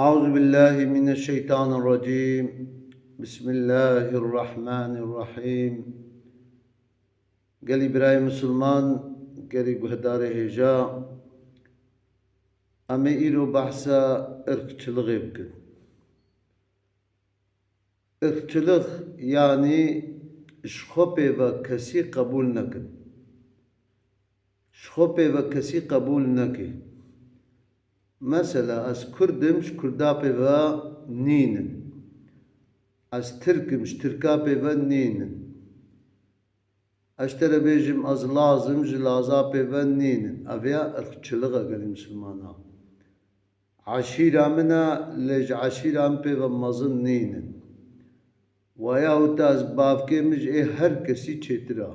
أعوذ بالله من الشيطان الرجيم. بسم الله الرحمن الرحيم. قال إبراهيم مسلمان قال قهدار هجا أما إيرو بحثا ارقçılık بكن. ارقçılık yani شخوبه و کسی قبول نکن. شخوبه و کسی قبول نکن. Mesela az Kürdüm, Kürdape ve ninin. Az Türk'üm, Türkape ve ninin. Az terebejim az lazım, Lazape ve ninin. Avya ırkçılığa geli Müslümana. Aşiramına lej aşirampe ve mazın ninin. Veyahut az bavkemiz herkesi çetira.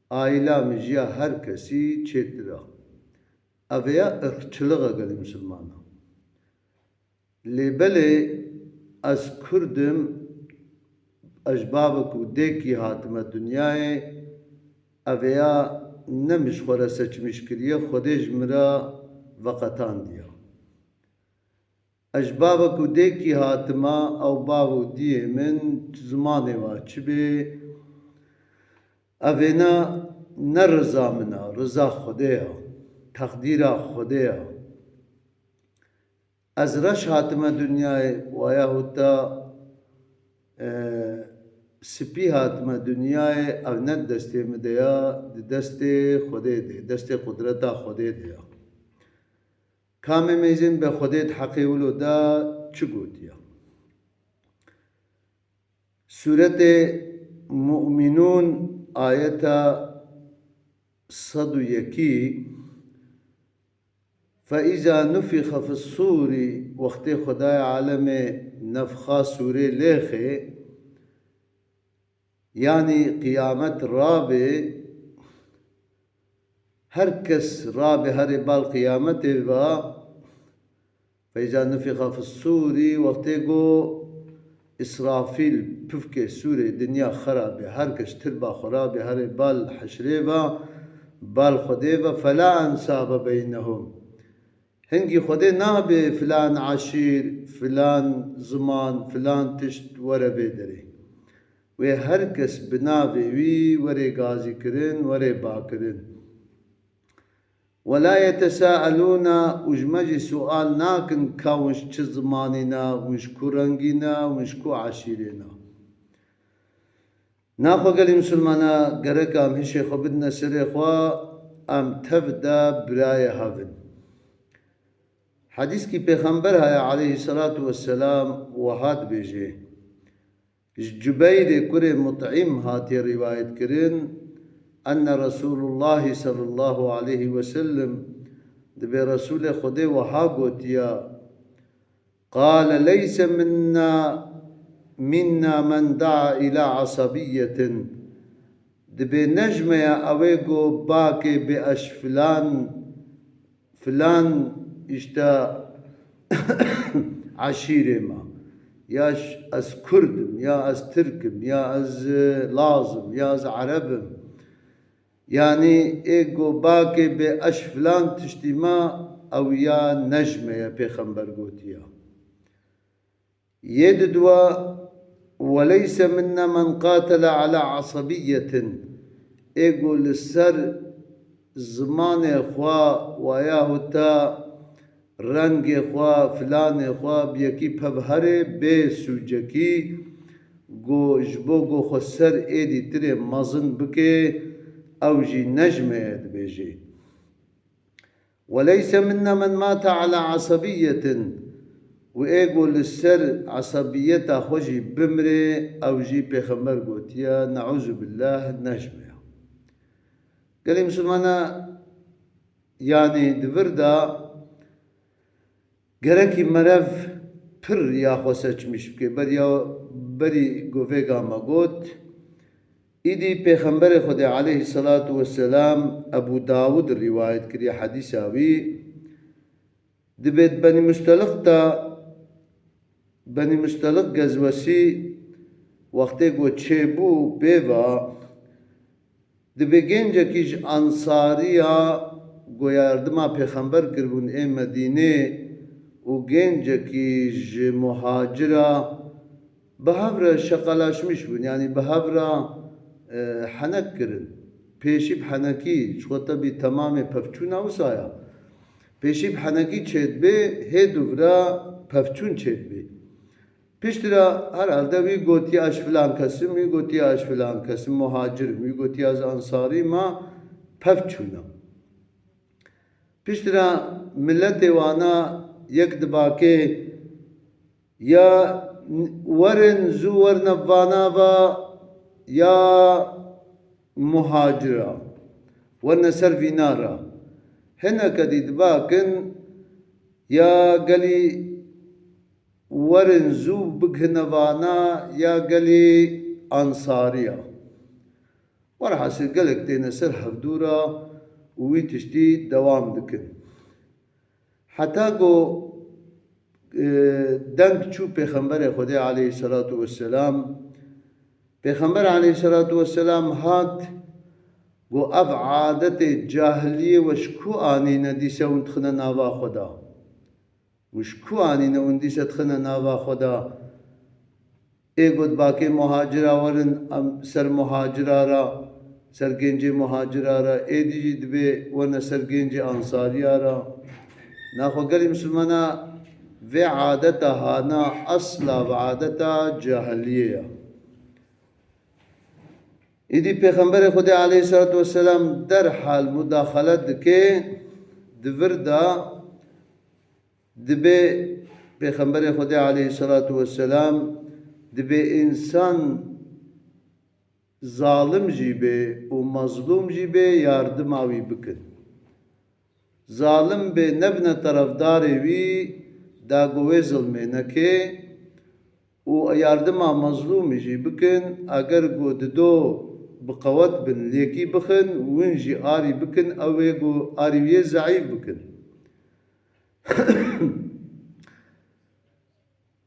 Ailemiz ya herkesi çetira. Avya ırkçılığa geli Müslümana. Lebele az Kürdüm اجبابك وديكي هاتمه دنیای اویا نمش خورا سچمش کریه خودش مرا وقتان دیا اجبابك وديكي هاتمه او باو دیه من زمان واچبه اوینا نرزا منا رضا خودیا تقدیر خودیا از رش هاتمه دنیای ویا ہوتا سپی هاتمه دنیای اونت دسته مدیا دسته خوده ده دسته قدرتا خوده دیا کام میزن به خودت حقیولو دا چگو دیا سورت مؤمنون آیتا 101 فإذا نفخ في الصور وقت خدای عالم نفخا سوره لیخه yani kıyamet Rabbi herkes Rabbi her bal kıyamet eva feyza nufiha fissuri vaktego İsrafil püfke sure dünya kharabe herkes tirba kharabe her bal haşreva bal khudeva fela ansaba beynehum hengi khude nabe filan aşir filan zaman filan tişt vere bederi ve herkes binavi vi vere gazi kirin vere bakirin ve la yetesâelûna ujmeci sual nakin kavunş çi zamanina unş ku rengina unş ku aşirina naxwe gelî Müslümana gerek am hişê xwe bidine serê xwe em tevda birayê hevin hadîs ki pêxember heye aleyhissalatu vesselam wehad bêje Cübeyr kure Mut'im hatiye rivayet kirin enne Resulullah sallallahu aleyhi ve sellem dibe Resul-i Xude veha gotiya qâle leyse minna men da'a ila asabiyetin dibe necmeye avego bake be eş filan işte aşirema ya az Kürdüm, ya az Türk'üm, ya az Lazım, ya az Arab'ım. Yani ego baki be eş filan tiştima ev ya necmeye Peygamber gotiya. Yedidwa ve leyse minna men qatala ala asabiyetin ego lisser zamanı khwa ve yahuta رنگ خوا فلان خوا بیکی پبهره به سوجکی گو جبو گو خسر ایدی تره مزن بکه اوجی نجمه اد بیجی وليس منا من مات على عصبية وإيقو للسر عصبية خوشي بمري اوجي بخمر قوتيا نعوذ بالله نجمه قال مسلمانا يعني دوردا gereki merev pir ya xwe seçmiş ki beri govêga me got îdî Pêxemberê Xwedê aleyhissalatu vesselam Ebu Davud rivayet kiriye hadîsa wî dibe Benî Mustalıq gezwesî wextê got çêbû pêva dibe gencekî ji ansariya go yardima Pêxember kiribûn ê Medînê و گەنجێکیش مهاجرە بە هەورە شەقەلاشمیش بوون، یعنی بە هەورە حەنەک کردن، پێشی حەنەکی چخۆتە بی تەمامێ پەفچوونە وسایە پێشی حەنەکی چێت بێ هێدوورە پەفچوون چێت بێ پشترا herhalde wî gotiye ez filan kesim, wî gotiye ez filan kesim muhacirim, wî gotiye ez ansarî ma pev çûne. Piştira milletê wana yek dibakê ya werin zû werine vanava ya muhacira werine ser vînara. Hineke dî dibakin ya gelî werin zû bigihine vana ya gelî ansariya. Werhasîl gelek têne ser hevdûra û wî tiştî dewam dikin. Heta got deng çû Pêxemberê Xwedê aleyhisselatu vesselam, Pêxember aleyhisselatu vesselam hat got ev adetê cahiliyê weş ku anîne dîse hûn dixine nava Xweda. Weş ku anîne hûn dîse dixine nava Xweda. Ê got bakê muhacira werin ser muhacira ra, ser gêncê muhacira ra, êdî jî dibe werine ser gêncê ansariya ra. Naxwe gelê misilmana vê adeta hana asla bi adeta cahiliyê ye. Êdî Pêxemberê Xwedê aleyhisselatu vesselam derhal mudaxalet dike di vir da dibe Pêxemberê Xwedê aleyhisselatu vesselam dibe însan zalim jî bê û mazlûm jî bê yardıma wî bikin. Zalim bê nebine tarafdarê wî da got wê zilmê neke û yardıma mazlûmê jî bikin. Eger got dido bi qewet bin lêkî bixin hûn jî arî bikin, ew ê got arî wê zeîf bikin.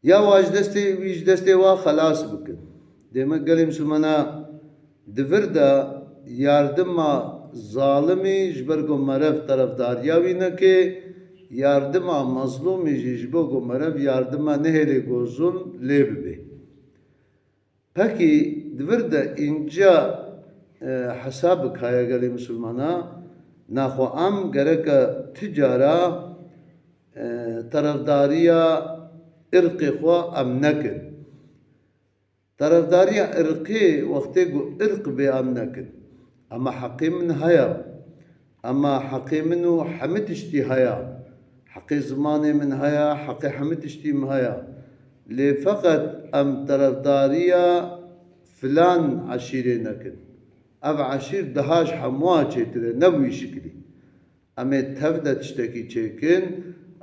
Ya wa ji destê wî ji destê wa xelas bikin. Demek gelê misilmana di vir de yardıma zalimê ji ber got merev tarafdariya wî neke, yardıma mazlûmê jî ji bo got merev yardıma nehêle got zulm lê bibe. Pekî di vir de înca hesabek heye gelê misilmana, naxwe em gereke ti cara tarafdariya irqê xwe em nekin. Tarafdariya irqê wextê got irq bê em nekin. Ama heqê min heye, ama heqê min û hemî tiştî heye. Heqê zimanê min heye, heqê hemî tiştî min heye. Lê feqet em tarafdariya filan eşîrê nekin. Ev eşîr diha ji hemûa çêtir e, ne wî şiklî. Em ê tev de tiştekî çêkin,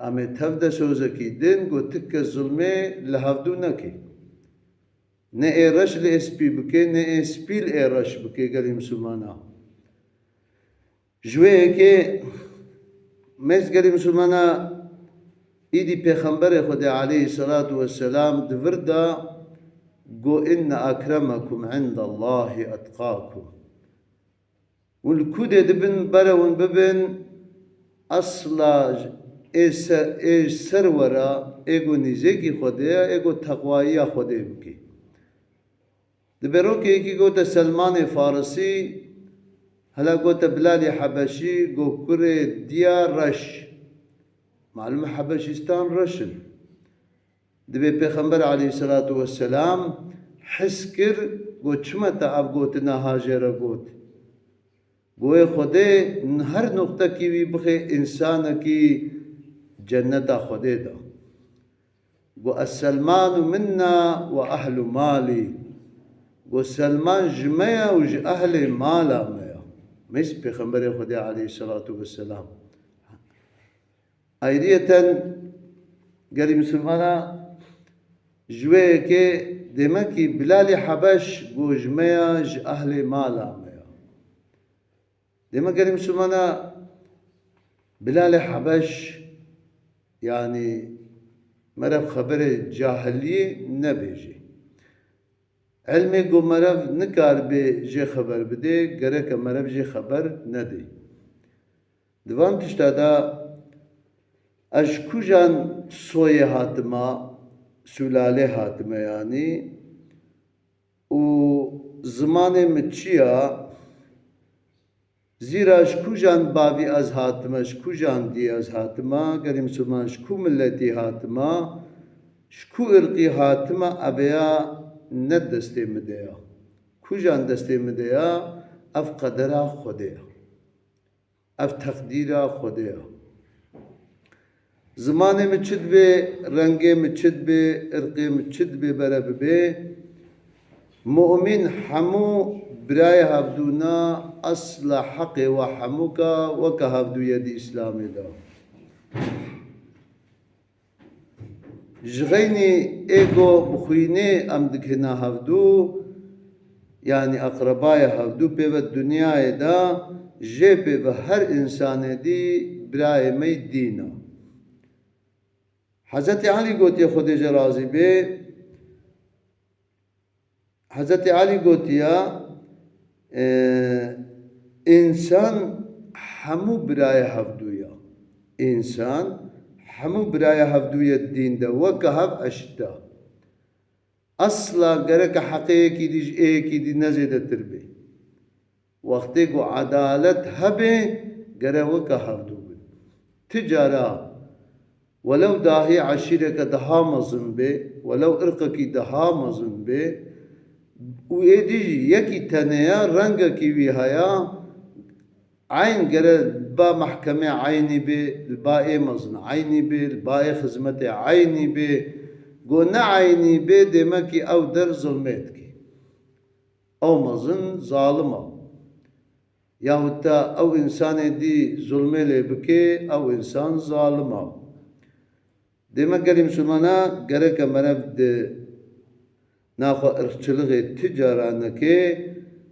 em ê tev de sözekî din, got tike zilmê li hevdû neke. Ne ê reş li spî bike, ne ê spî li ê reş bike gelê misilmana. Ji wê yekê mêst gelê misilmana îdî Pêxemberê Xwedê aleyhisselatu vesselam di vir de got inne ekremekum indallahi etqakum. û li ku dê dibin bere hûn bibin asla ê ser were ê got nîzekî Xwedê ye, ê got teqwayiya Xwedê bike. Di berokeyekî gote Selmanê Farisî, hela gote Bilalê Hebeşî, got kurê diya reş. Malum e Hebeşîstan reş in. Dibe Pêxember aleyhisselatu vesselam his kir got çima te ev gotina hajêre got. Goyê Xwedê her noqtekî wî bixe însanekî cenneta Xwedê da. Got ez Selmanu minna ve ehlu malî. Got Selman ji me ye û ji ehlê mala me ye. Mêst Pêxemberê Xwedê aleyhisselatu vesselam. Ayrıyeten gelî misilmana ji wê yekê demek ki Bilalê Hebeş got ji me ye ji ehlê mala me ye. Demek gelî misilmana Bilalê Hebeş yani merev xeberê cahiliyê nebêje. Elmê got merev nikaribe jê xeber bide, gereke merev jê xeber nede. Di van tişta da اش کجان سوی هاتما سلاله هاتما يعني و زمان مچیا زیرا اش کجان باوی از هاتما اش کجان دی از هاتما گریم سلمان شکو ملتی هاتما شکو ارقی هاتما ابیا ند دسته مدیا کجان دسته مدیا اف قدرا خودیا اف تقدیرا خودیا زمان مچد به رنگ مچد به ارق مچد به برب به مؤمن حمو برای هفدونا اصل حق و حموکا وکا هفدو ید اسلامی دا جغینی ایگو بخوینه ام دکنا هفدو يعني أقرباء هفدو بيو الدنيا دا جي بيو هر إنسان دي براي مي دينا حضرت علي قوتي خود جرازي بي حضرت علي قوتي إنسان حمو براي هفدويا إنسان حمو براي هفدويا الدين دا وكهف أشتا أصلا غرق حقيقي دي ايكي دي نزيدة تربي وقتی کو عدالت هبه غره وكهف دوبن تجارة ولو داهي عشيرك دها مظن به ولو ارقك دها مظن به وإيدي يكي تنيا رنگا كي ويهايا عين غره با محكمة عيني به الباقي مظن عيني به الباقي خدمت عيني به گو نعيني به دمكي او در ظلمتكي او مظن ظالمه yahut da ew insanê dî zulmê lê bike ew insan zalim e. Dême gelî Müslümana gereke merev di naxwe irqçiliqê ti caran neke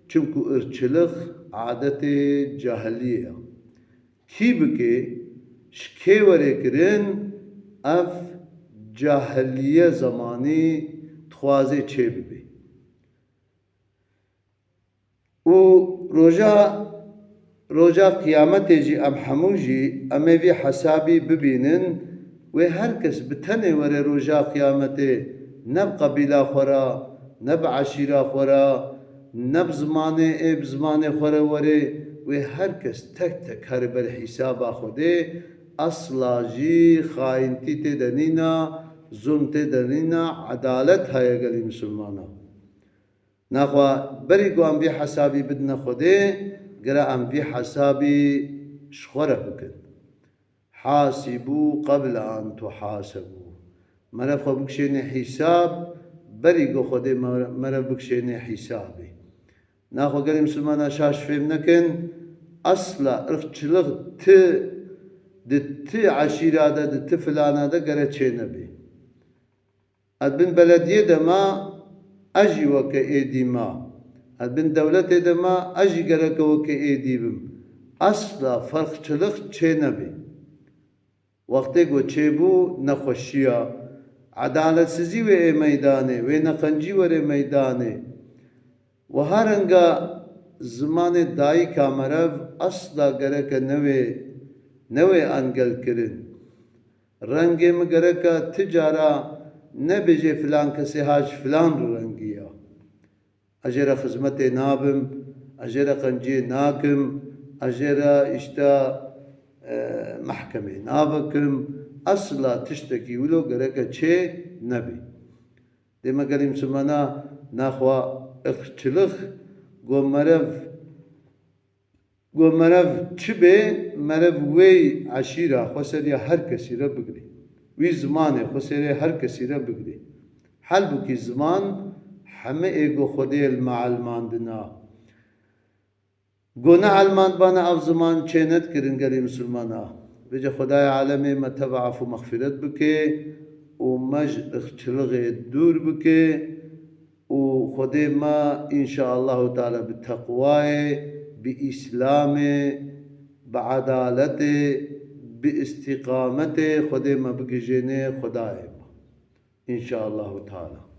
çimku irqçiliq adetê cahiliyê ye. Kî bike ji kê were kirin ev cahiliye zamanî dixwaze çê bibe. û roja kıyametê jî em hemû jî em ê vî hesabî bibînin wê her kes bi tenê were roja kıyametê ne bi qebîla xwe re ne bi eşîra xwe re ne bi zimanê ê bi zimanê xwe re were wê her kes tek tek here ber hîsaba Xwedê asla jî xaîntî tê de nîna zulm tê de nîna edalet heye gelî Müslümanan. نخوا بري قوام بي حسابي بدنا خدي قرا ام بي حسابي شخوره بكن حاسبوا قبل ان تحاسبوا مرف خو بكشيني حساب بري قو خدي مرف بكشيني حسابي نخوا قال مسلمانا شاش فهم نكن اصلا ارقچلق ت عشيره ده ت فلانه ده قرا تشينبي ادبن بلديه ده ما أجي وك إيدي ما البن دولتي دما أجي قرك وك إيدي بم أصلا فرق چلق چه نبي وقتی گو چه بو نخوشیا عدالت سزی و ای میدانه و نقنجی و ای میدانه و هرنگا زمان دایی کامرو اصلا گرک نوی انگل کرن رنگی مگرک تجارا ne bece filan kesi hac filan rengiya. Ajera hizmete nabim, ajera kanci nakim, ajera işte mahkeme nabakim. Asla tişteki ulo gereke çe nebi. Deme gelim sumana naxwa ıkçılık gomerev çibe merev wey aşira xweseriya her kesire bigri. وی زمانه خسره هر کسی را بگری حل بکی زمان همه ایگو خودی المعلماندنا گونه علماند بانا او زمان چینت کرن گری مسلمانا بجا خدای عالمی متبعف و مغفرت بکه و مج اخچلغ دور بکه و خدای ما انشاءالله تعالی بتقوای باسلام بعدالت باستقامت خود ما بگیجنه خدای ما ان شاء الله تعالی